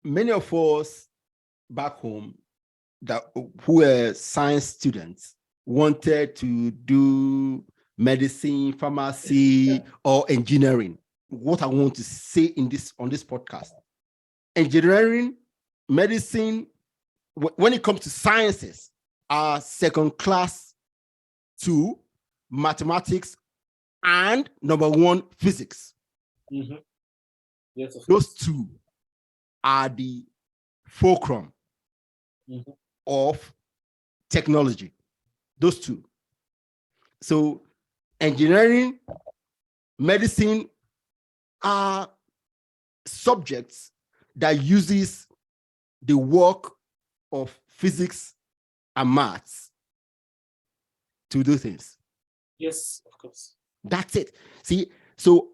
many of us back home who were science students wanted to do medicine, pharmacy, or engineering. What I want to say on this podcast, engineering, medicine, when it comes to sciences, are second class to mathematics and number one, physics. Mm-hmm. Yes, those two are the fulcrum of technology. Those two. So engineering, medicine are subjects that uses the work of physics and maths to do things. Yes, of course. That's it. See, so